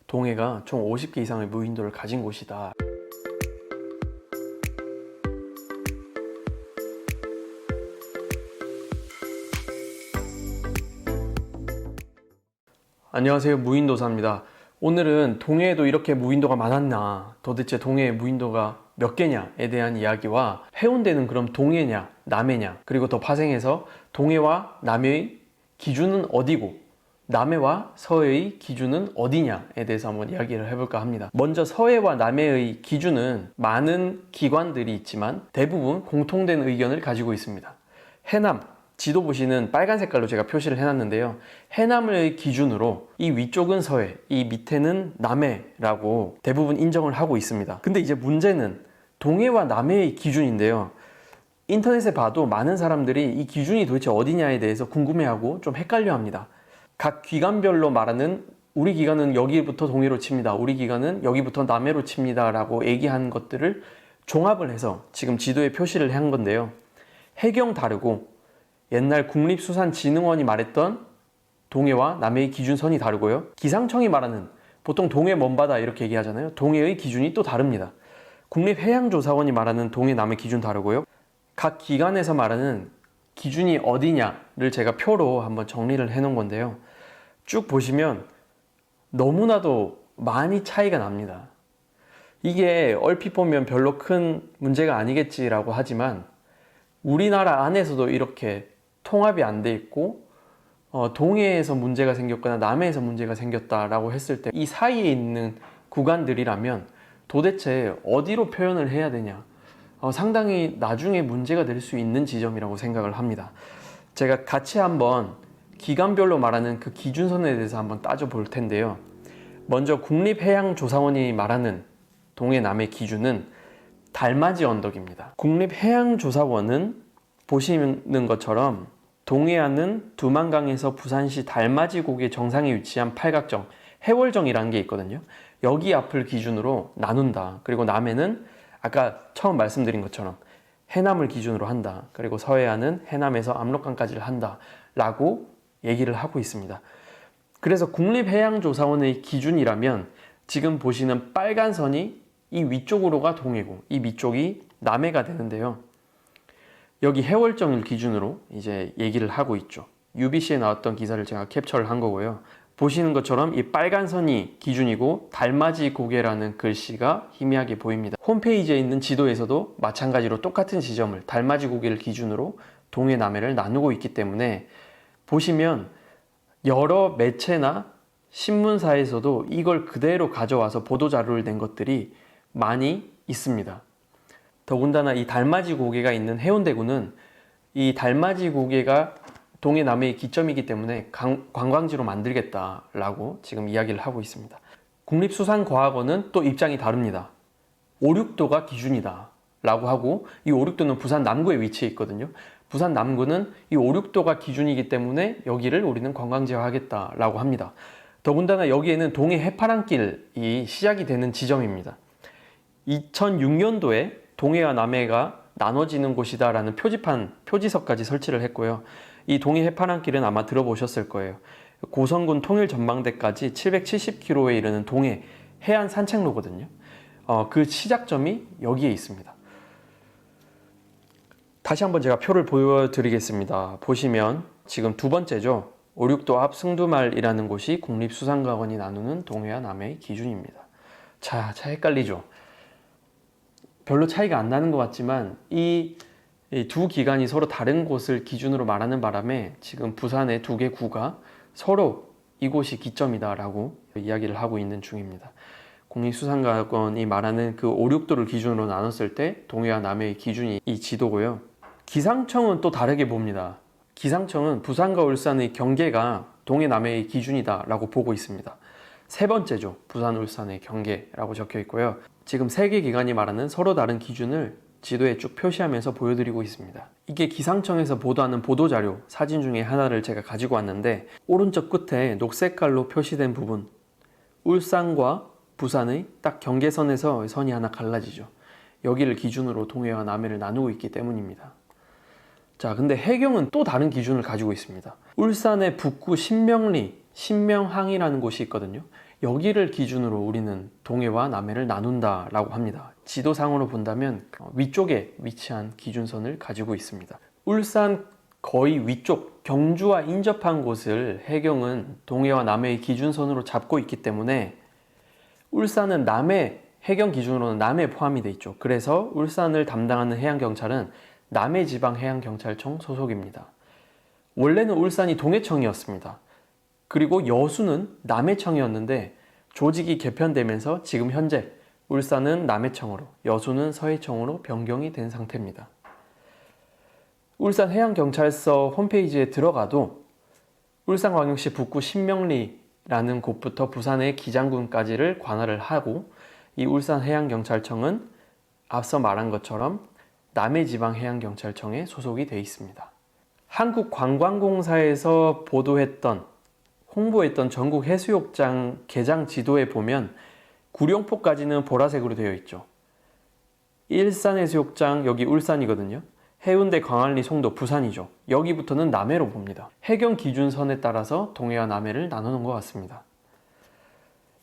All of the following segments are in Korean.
동해가 총 50개 이상의 무인도를 가진 곳이다. 안녕하세요, 무인도사입니다. 오늘은 동해에도 이렇게 무인도가 많았나, 도대체 동해에 무인도가 몇 개냐에 대한 이야기와 해운대는 그럼 동해냐 남해냐, 그리고 더 파생해서 동해와 남해의 기준은 어디고 남해와 서해의 기준은 어디냐에 대해서 한번 이야기를 해볼까 합니다. 먼저 서해와 남해의 기준은 많은 기관들이 있지만 대부분 공통된 의견을 가지고 있습니다. 해남, 지도 보시는 빨간 색깔로 제가 표시를 해놨는데요. 해남을 기준으로 이 위쪽은 서해, 이 밑에는 남해라고 대부분 인정을 하고 있습니다. 근데 이제 문제는 동해와 남해의 기준인데요. 인터넷에 봐도 많은 사람들이 이 기준이 도대체 어디냐에 대해서 궁금해하고 좀 헷갈려 합니다. 각 기간별로 말하는 우리 기간은 여기부터 동해로 칩니다, 우리 기간은 여기부터 남해로 칩니다 라고 얘기한 것들을 종합을 해서 지금 지도에 표시를 한 건데요. 해경 다르고 옛날 국립수산진흥원이 말했던 동해와 남해의 기준선이 다르고요. 기상청이 말하는, 보통 동해 먼바다 이렇게 얘기하잖아요. 동해의 기준이 또 다릅니다. 국립해양조사원이 말하는 동해 남해 기준 다르고요. 각 기관에서 말하는 기준이 어디냐를 제가 표로 한번 정리를 해 놓은 건데요. 쭉 보시면 너무나도 많이 차이가 납니다. 이게 얼핏 보면 별로 큰 문제가 아니겠지라고 하지만 우리나라 안에서도 이렇게 통합이 안 돼 있고 동해에서 문제가 생겼거나 남해에서 문제가 생겼다라고 했을 때 이 사이에 있는 구간들이라면 도대체 어디로 표현을 해야 되냐, 상당히 나중에 문제가 될 수 있는 지점이라고 생각을 합니다. 제가 같이 한번 기간별로 말하는 그 기준선에 대해서 한번 따져볼 텐데요. 먼저 국립해양조사원이 말하는 동해 남해 기준은 달맞이 언덕입니다. 국립해양조사원은 보시는 것처럼 동해안은 두만강에서 부산시 달맞이 고개 정상에 위치한 팔각정, 해월정이라는 게 있거든요. 여기 앞을 기준으로 나눈다. 그리고 남해는 아까 처음 말씀드린 것처럼 해남을 기준으로 한다. 그리고 서해안은 해남에서 압록강까지를 한다 라고 얘기를 하고 있습니다. 그래서 국립해양조사원의 기준이라면 지금 보시는 빨간 선이 이 위쪽으로가 동해고 이 밑쪽이 남해가 되는데요. 여기 해월정을 기준으로 이제 얘기를 하고 있죠. UBC에 나왔던 기사를 제가 캡처를 한 거고요. 보시는 것처럼 이 빨간 선이 기준이고 달맞이 고개라는 글씨가 희미하게 보입니다. 홈페이지에 있는 지도에서도 마찬가지로 똑같은 지점을 달맞이 고개를 기준으로 동해 남해를 나누고 있기 때문에 보시면 여러 매체나 신문사에서도 이걸 그대로 가져와서 보도자료를 낸 것들이 많이 있습니다. 더군다나 이 달맞이 고개가 있는 해운대구는 이 달맞이 고개가 동해 남해의 기점이기 때문에 관광지로 만들겠다라고 지금 이야기를 하고 있습니다. 국립수산과학원은 또 입장이 다릅니다. 5, 6도가 기준이다 라고 하고, 이 5, 6도는 부산 남구에 위치해 있거든요. 부산 남구는 이 5, 6도가 기준이기 때문에 여기를 우리는 관광지화 하겠다라고 합니다. 더군다나 여기에는 동해 해파랑길이 시작이 되는 지점입니다. 2006년도에 동해와 남해가 나눠지는 곳이다 라는 표지석까지 설치를 했고요. 이 동해 해파랑길은 아마 들어보셨을 거예요. 고성군 통일전망대까지 770km에 이르는 동해 해안 산책로거든요. 그 시작점이 여기에 있습니다. 다시 한번 제가 표를 보여드리겠습니다. 보시면 지금 두 번째죠. 5, 6도 앞 승두말이라는 곳이 국립수산과학원이 나누는 동해와 남해의 기준입니다. 자, 헷갈리죠? 별로 차이가 안 나는 것 같지만 이 두 기관이 서로 다른 곳을 기준으로 말하는 바람에 지금 부산의 두 개 구가 서로 이곳이 기점이다 라고 이야기를 하고 있는 중입니다. 국립수산과학원이 말하는 그 5, 6도를 기준으로 나눴을 때 동해와 남해의 기준이 이 지도고요. 기상청은 또 다르게 봅니다. 기상청은 부산과 울산의 경계가 동해 남해의 기준이다 라고 보고 있습니다. 세 번째죠. 부산 울산의 경계라고 적혀 있고요. 지금 세 개 기관이 말하는 서로 다른 기준을 지도에 쭉 표시하면서 보여드리고 있습니다. 이게 기상청에서 보도하는 보도자료 사진 중에 하나를 제가 가지고 왔는데, 오른쪽 끝에 녹색깔로 표시된 부분, 울산과 부산의 딱 경계선에서 선이 하나 갈라지죠. 여기를 기준으로 동해와 남해를 나누고 있기 때문입니다. 자, 근데 해경은 또 다른 기준을 가지고 있습니다. 울산의 북구 신명리, 신명항이라는 곳이 있거든요. 여기를 기준으로 우리는 동해와 남해를 나눈다라고 합니다. 지도상으로 본다면 위쪽에 위치한 기준선을 가지고 있습니다. 울산 거의 위쪽 경주와 인접한 곳을 해경은 동해와 남해의 기준선으로 잡고 있기 때문에 울산은 남해 해경 기준으로는 남해에 포함이 돼 있죠. 그래서 울산을 담당하는 해양경찰은 남해지방해양경찰청 소속입니다. 원래는 울산이 동해청이었습니다. 그리고 여수는 남해청이었는데 조직이 개편되면서 지금 현재 울산은 남해청으로, 여수는 서해청으로 변경이 된 상태입니다. 울산해양경찰서 홈페이지에 들어가도 울산광역시 북구 신명리라는 곳부터 부산의 기장군까지를 관할을 하고, 이 울산해양경찰청은 앞서 말한 것처럼 남해지방해양경찰청에 소속이 되어 있습니다. 한국관광공사에서 홍보했던 전국 해수욕장 개장 지도에 보면 구룡포까지는 보라색으로 되어 있죠. 일산해수욕장 여기 울산이거든요. 해운대, 광안리, 송도, 부산이죠. 여기부터는 남해로 봅니다. 해경 기준선에 따라서 동해와 남해를 나누는 것 같습니다.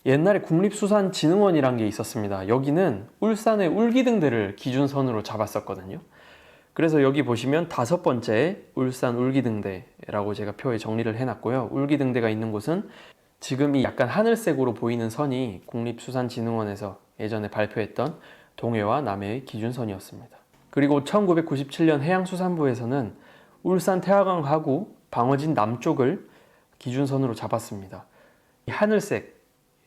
옛날에 국립수산진흥원이란 게 있었습니다. 여기는 울산의 울기등대를 기준선으로 잡았었거든요. 그래서 여기 보시면 5번째 울산 울기등대라고 제가 표에 정리를 해놨고요. 울기등대가 있는 곳은 지금 이 약간 하늘색으로 보이는 선이 국립수산진흥원에서 예전에 발표했던 동해와 남해의 기준선이었습니다. 그리고 1997년 해양수산부에서는 울산 태화강 하구 방어진 남쪽을 기준선으로 잡았습니다. 이 하늘색,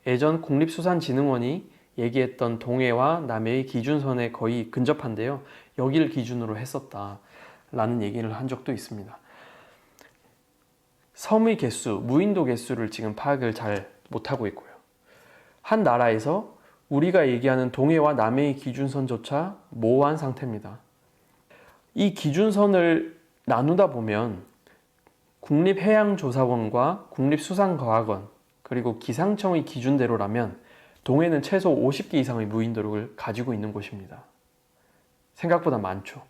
예전 국립수산진흥원이 얘기했던 동해와 남해의 기준선에 거의 근접한데요. 여기를 기준으로 했었다라는 얘기를 한 적도 있습니다. 섬의 개수, 무인도 개수를 지금 파악을 잘 못하고 있고요. 한 나라에서 우리가 얘기하는 동해와 남해의 기준선조차 모호한 상태입니다. 이 기준선을 나누다 보면 국립해양조사원과 국립수산과학원 그리고 기상청의 기준대로라면 동해는 최소 50개 이상의 무인도를 가지고 있는 곳입니다. 생각보다 많죠.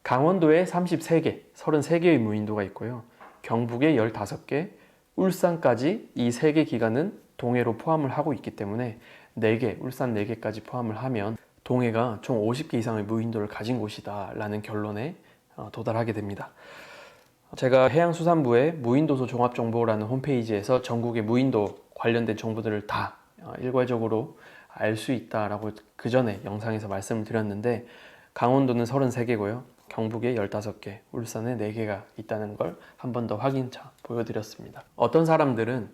강원도에 33개, 33개의 무인도가 있고요. 경북에 15개, 울산까지 이 3개 기간은 동해로 포함을 하고 있기 때문에 4개, 울산 4개까지 포함을 하면 동해가 총 50개 이상의 무인도를 가진 곳이다 라는 결론에 도달하게 됩니다. 제가 해양수산부의 무인도소 종합정보라는 홈페이지에서 전국의 무인도 관련된 정보들을 다 일괄적으로 알 수 있다라고 그 전에 영상에서 말씀을 드렸는데, 강원도는 33개고요. 경북에 15개, 울산에 4개가 있다는 걸 한 번 더 확인차 보여드렸습니다. 어떤 사람들은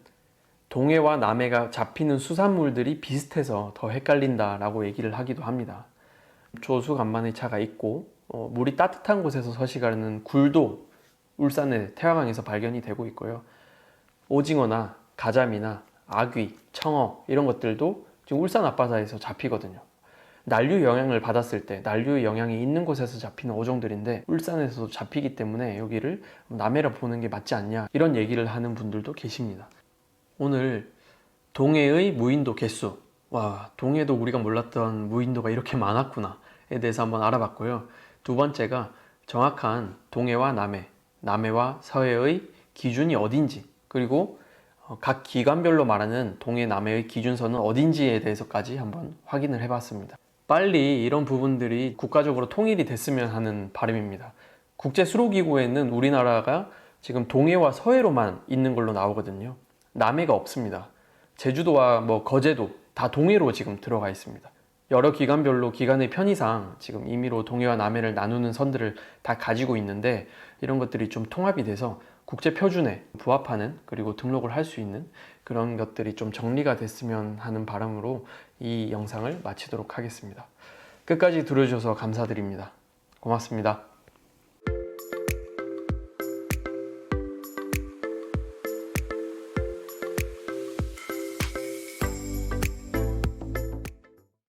동해와 남해가 잡히는 수산물들이 비슷해서 더 헷갈린다라고 얘기를 하기도 합니다. 조수간만의 차가 있고 물이 따뜻한 곳에서 서식하는 굴도 울산의 태화강에서 발견이 되고 있고요. 오징어나 가자미나 아귀, 청어 이런 것들도 지금 울산 앞바다에서 잡히거든요. 난류 영향을 받았을 때 난류의 영향이 있는 곳에서 잡히는 어종들인데 울산에서도 잡히기 때문에 여기를 남해라 보는 게 맞지 않냐, 이런 얘기를 하는 분들도 계십니다. 오늘 동해의 무인도 개수, 와, 동해도 우리가 몰랐던 무인도가 이렇게 많았구나에 대해서 한번 알아봤고요. 두 번째가 정확한 동해와 남해, 남해와 서해의 기준이 어딘지, 그리고 각 기관별로 말하는 동해, 남해의 기준선은 어딘지에 대해서까지 한번 확인을 해봤습니다. 빨리 이런 부분들이 국가적으로 통일이 됐으면 하는 바람입니다. 국제수로기구에는 우리나라가 지금 동해와 서해로만 있는 걸로 나오거든요. 남해가 없습니다. 제주도와 거제도 다 동해로 지금 들어가 있습니다. 여러 기관별로 기관의 편의상 지금 임의로 동해와 남해를 나누는 선들을 다 가지고 있는데, 이런 것들이 좀 통합이 돼서 국제 표준에 부합하는, 그리고 등록을 할 수 있는 그런 것들이 좀 정리가 됐으면 하는 바람으로 이 영상을 마치도록 하겠습니다. 끝까지 들어주셔서 감사드립니다. 고맙습니다.